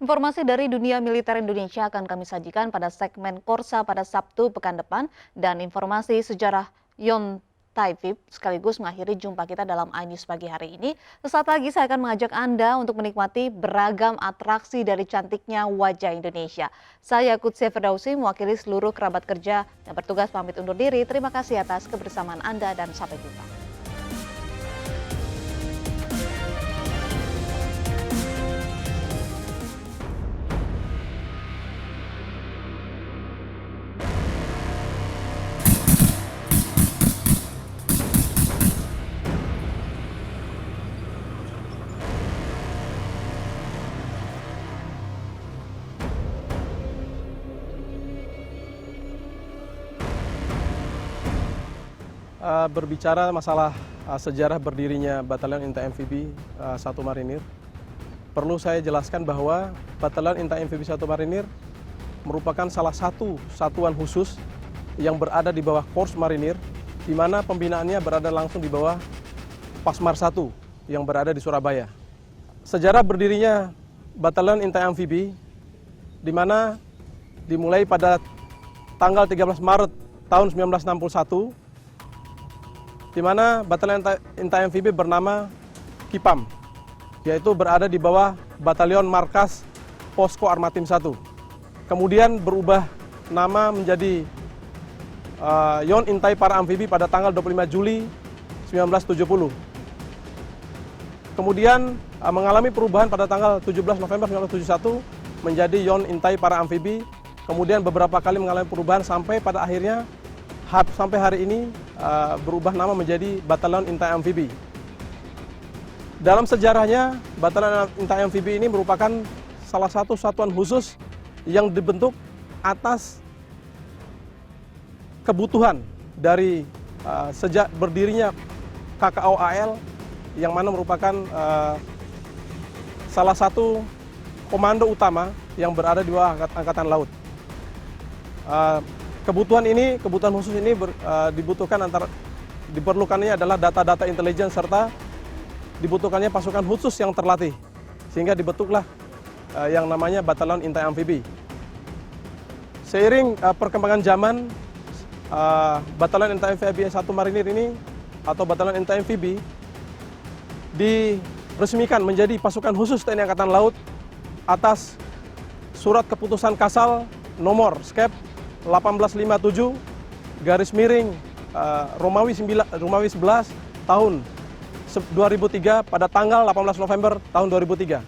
Informasi dari dunia militer Indonesia akan kami sajikan pada segmen Korsa pada Sabtu pekan depan dan informasi sejarah Yon Taifib sekaligus mengakhiri jumpa kita dalam iNews pagi hari ini. Sesaat lagi saya akan mengajak Anda untuk menikmati beragam atraksi dari cantiknya wajah Indonesia. Saya Kutsia Firdausi mewakili seluruh kerabat kerja yang bertugas pamit undur diri. Terima kasih atas kebersamaan Anda dan sampai jumpa. Berbicara masalah sejarah berdirinya Batalion Intai Amfibi 1 Marinir, perlu saya jelaskan bahwa Batalion Intai Amfibi 1 Marinir merupakan salah satu satuan khusus yang berada di bawah Korps Marinir, di mana pembinaannya berada langsung di bawah Pasmar 1 yang berada di Surabaya. Sejarah berdirinya Batalion Intai Amfibi, di mana dimulai pada tanggal 13 Maret tahun 1961, di mana Batalion Intai Amfibi bernama Kipam, yaitu berada di bawah Batalion Markas Posko Armatim 1. Kemudian berubah nama menjadi Yon Intai Para Amfibi pada tanggal 25 Juli 1970. Kemudian mengalami perubahan pada tanggal 17 November 1971 menjadi Yon Intai Para Amfibi. Kemudian beberapa kali mengalami perubahan sampai pada akhirnya sampai hari ini berubah nama menjadi Batalion Intai Amfibi. Dalam sejarahnya, Batalion Intai Amfibi ini merupakan salah satu satuan khusus yang dibentuk atas kebutuhan dari sejak berdirinya KKOAL, yang mana merupakan salah satu komando utama yang berada di bawah Angkatan Laut. Kebutuhan khusus ini diperlukannya adalah data-data intelijen serta dibutuhkannya pasukan khusus yang terlatih, sehingga dibentuklah yang namanya Batalion Intai Amfibi. Seiring perkembangan zaman, Batalion Intai Amfibi 1 Marinir ini atau Batalion Intai Amfibi diresmikan menjadi pasukan khusus TNI Angkatan Laut atas surat keputusan Kasal nomor Skep 1857 garis miring Romawi 11 tahun 2003 pada tanggal 18 November tahun 2003.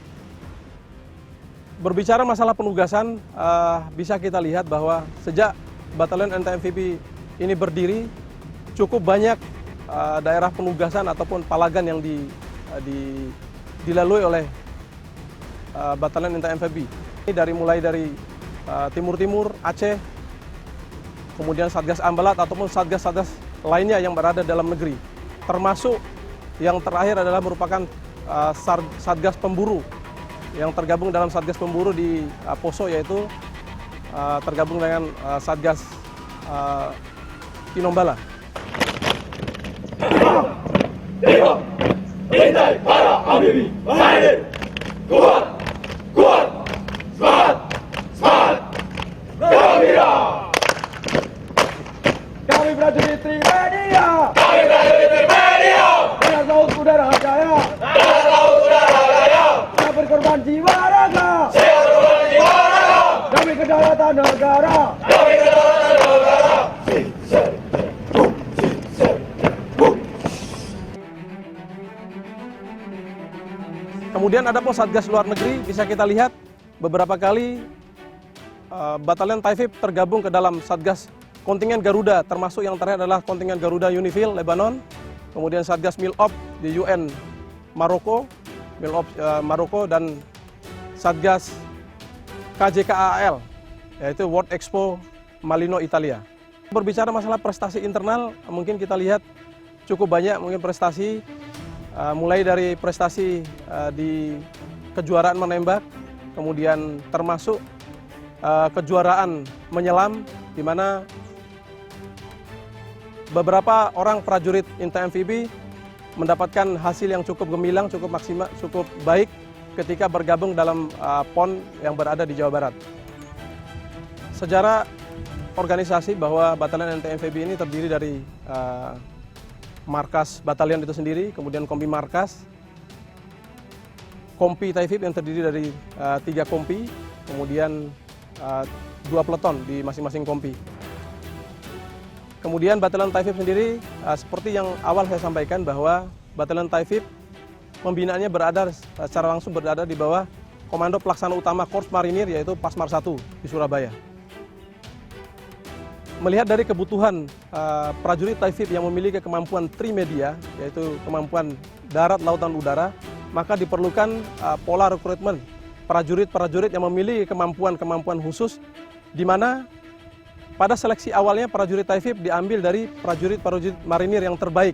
Berbicara masalah penugasan, bisa kita lihat bahwa sejak Batalion Intai Amfibi ini berdiri, cukup banyak daerah penugasan ataupun palagan yang dilalui oleh Batalion Intai Amfibi. Ini mulai dari timur-timur Aceh, kemudian Satgas Ambalat ataupun satgas-satgas lainnya yang berada dalam negeri. Termasuk yang terakhir adalah merupakan Satgas Pemburu yang tergabung dalam Satgas Pemburu di Poso, yaitu tergabung dengan Satgas Tinombala. Intai Para Amfibi Marinir, kuat, kuat, semangat, semangat, gembira. Kami prajurit Trimedia, kami prajurit Trimedia, dengan laut udara jaya, dengan laut udara jaya, siap berkorban jiwa raga, siap berkorban jiwa raga, demi kedaulatan negara, demi kedaulatan negara. Kemudian ada pos Satgas Luar Negeri, bisa kita lihat beberapa kali Batalion Taifib tergabung ke dalam Satgas kontingen Garuda, termasuk yang terakhir adalah kontingen Garuda Unifil Lebanon, kemudian Satgas Milop di UN Maroko, Maroko, dan Satgas KJKAL, yaitu World Expo Malino Italia. Berbicara masalah prestasi internal, mungkin kita lihat cukup banyak mungkin prestasi, mulai dari prestasi di kejuaraan menembak, kemudian termasuk kejuaraan menyelam, di mana beberapa orang prajurit Intai Amfibi mendapatkan hasil yang cukup gemilang, cukup maksimal, cukup baik ketika bergabung dalam PON yang berada di Jawa Barat. Sejarah organisasi bahwa Batalion NTMVB ini terdiri dari markas batalion itu sendiri, kemudian kompi markas, kompi Taifib yang terdiri dari 3 kompi, kemudian 2 peleton di masing-masing kompi. Kemudian Batalion Taifib sendiri, seperti yang awal saya sampaikan bahwa Batalion Taifib pembinaannya secara langsung berada di bawah Komando Pelaksana Utama Korps Marinir, yaitu Pasmar 1 di Surabaya. Melihat dari kebutuhan prajurit Taifib yang memiliki kemampuan trimedia, yaitu kemampuan darat, laut, dan udara, maka diperlukan pola rekrutmen prajurit-prajurit yang memiliki kemampuan khusus, di mana pada seleksi awalnya prajurit Taifib diambil dari prajurit-prajurit marinir yang terbaik,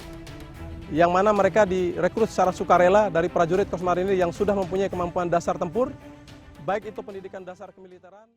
yang mana mereka direkrut secara sukarela dari prajurit Korps Marinir yang sudah mempunyai kemampuan dasar tempur, baik itu pendidikan dasar kemiliteran.